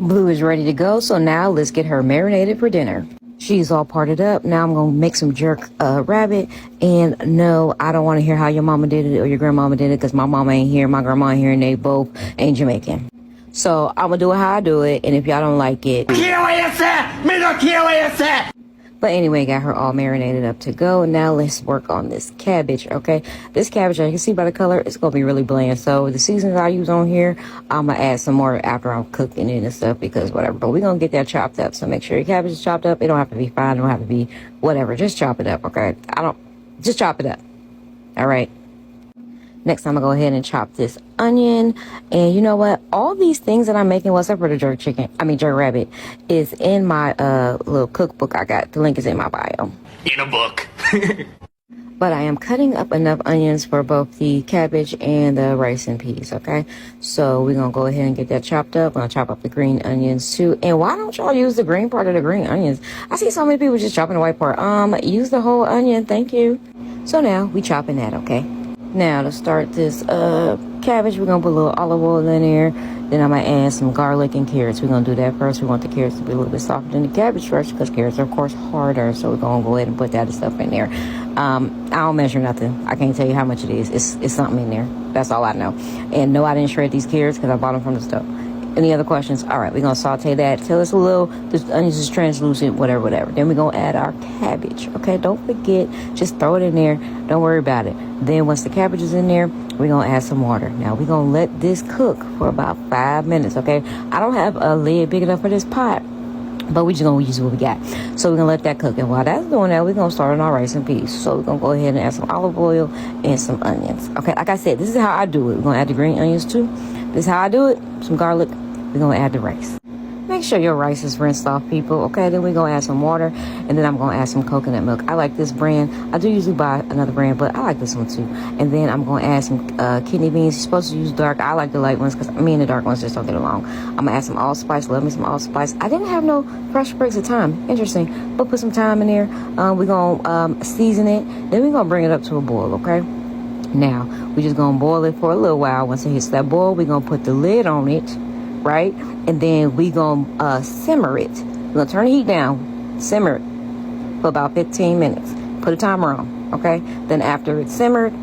Blue is ready to go, so now let's get her marinated for dinner. She's all parted up. Now I'm going to make some jerk rabbit. And no, I don't want to hear how your mama did it or your grandmama did it, because my mama ain't here, my grandma ain't here, and they both ain't Jamaican. So I'm going to do it how I do it. And if y'all don't like it... But anyway, got her all marinated up to go. Now let's work on this cabbage, okay? This cabbage, as you can see by the color, it's going to be really bland. So the seasonings I use on here, I'm going to add some more after I'm cooking it and stuff, because whatever. But we're going to get that chopped up. So make sure your cabbage is chopped up. It don't have to be fine. It don't have to be whatever. Just chop it up, okay? Just chop it up. All right? Next, I'm going to go ahead and chop this onion. And you know what? All these things that I'm making, well, except for the jerk rabbit, is in my little cookbook I got. The link is in my bio. In a book. But I am cutting up enough onions for both the cabbage and the rice and peas, okay? So we're going to go ahead and get that chopped up. I'm going to chop up the green onions too. And why don't y'all use the green part of the green onions? I see so many people just chopping the white part. Use the whole onion. Thank you. So now we chopping that, okay? Now, to start this cabbage, we're going to put a little olive oil in there. Then I'm going to add some garlic and carrots. We're going to do that first. We want the carrots to be a little bit softer than the cabbage first, because carrots are, of course, harder. So we're going to go ahead and put that stuff in there. I don't measure nothing. I can't tell you how much it is. It's something in there. That's all I know. And no, I didn't shred these carrots because I bought them from the store. Any other questions? All right, we're going to saute that till it's a little, the onions is translucent, whatever. Then we're going to add our cabbage. Okay, don't forget, just throw it in there. Don't worry about it. Then once the cabbage is in there, we're going to add some water. Now, we're going to let this cook for about 5 minutes, okay? I don't have a lid big enough for this pot, but we're just going to use what we got. So we're going to let that cook. And while that's doing that, we're going to start on our rice and peas. So we're going to go ahead and add some olive oil and some onions. Okay, like I said, this is how I do it. We're going to add the green onions too. This is how I do it. Some garlic. We're going to add the rice. Make sure your rice is rinsed off, people. Okay, then we're going to add some water. And then I'm going to add some coconut milk. I like this brand. I do usually buy another brand, but I like this one too. And then I'm going to add some kidney beans. You're supposed to use dark. I like the light ones because me and the dark ones just don't get along. I'm going to add some allspice. Love me some allspice. I didn't have no fresh sprigs of thyme. Interesting. But put some thyme in there. We're going to season it. Then we're going to bring it up to a boil, okay? Now, we're just going to boil it for a little while. Once it hits that boil, we're going to put the lid on it. Right? And then we gonna simmer it. We're gonna turn the heat down, simmer it for about 15 minutes. Put a timer on, okay? Then after it's simmered,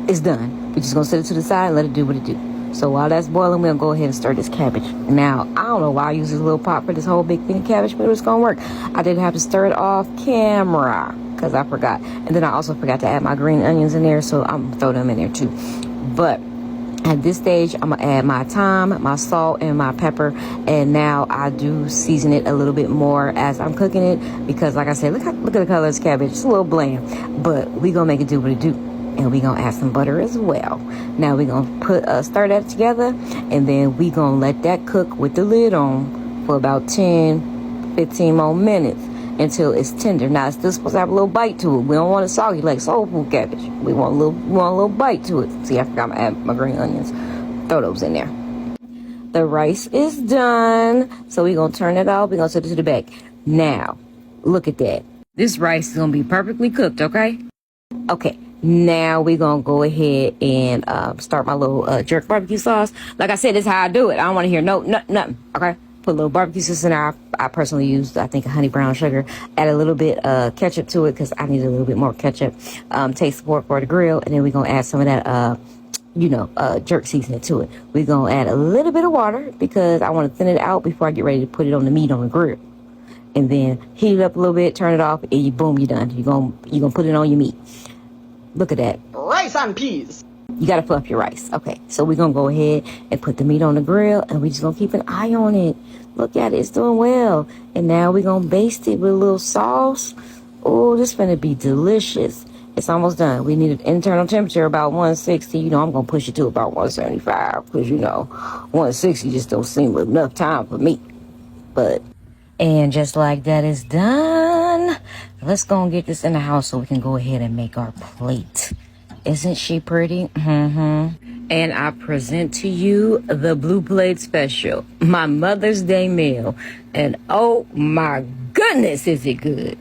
it's done. We're just gonna set it to the side and let it do what it do. So while that's boiling, we're gonna go ahead and stir this cabbage. Now, I don't know why I use this little pot for this whole big thing of cabbage, but it's gonna work. I did have to stir it off camera because I forgot. And then I also forgot to add my green onions in there, so I'm gonna throw them in there too. But at this stage, I'm going to add my thyme, my salt, and my pepper. And now I do season it a little bit more as I'm cooking it. Because like I said, look at the color of this cabbage. It's a little bland. But we're going to make it do what it do. And we're going to add some butter as well. Now we're going to stir that together. And then we're going to let that cook with the lid on for about 10, 15 more minutes. Until it's tender. Now it's still supposed to have a little bite to it. We don't want it soggy like soul food cabbage. We want a little bite to it. See, I forgot to add my green onions. Throw those in there. The rice is done. So we're gonna turn it off. We're gonna set it to the back. Now, look at that. This rice is gonna be perfectly cooked, okay? Okay. Now we're gonna go ahead and start my little jerk barbecue sauce. Like I said, this is how I do it. I don't want to hear nothing. Okay. Put a little barbecue sauce in there. I personally used, I think, a honey brown sugar. Add a little bit ketchup to it because I need a little bit more ketchup. Taste support for the grill. And then we're going to add some of that, jerk seasoning to it. We're going to add a little bit of water because I want to thin it out before I get ready to put it on the meat on the grill. And then heat it up a little bit, turn it off, and boom, you're done. You're gonna put it on your meat. Look at that. Rice and peas. You got to fluff your rice. Okay, so we're going to go ahead and put the meat on the grill, and we're just going to keep an eye on it. Look at it. It's doing well. And now we're going to baste it with a little sauce. Oh, this is going to be delicious. It's almost done. We need an internal temperature about 160. I'm going to push it to about 175 because, 160 just don't seem enough time for me. But, and just like that is done, let's go and get this in the house so we can go ahead and make our plate. Isn't she pretty? Mm-hmm. And I present to you the Blue Plate Special, my Mother's Day meal. And oh my goodness, is it good.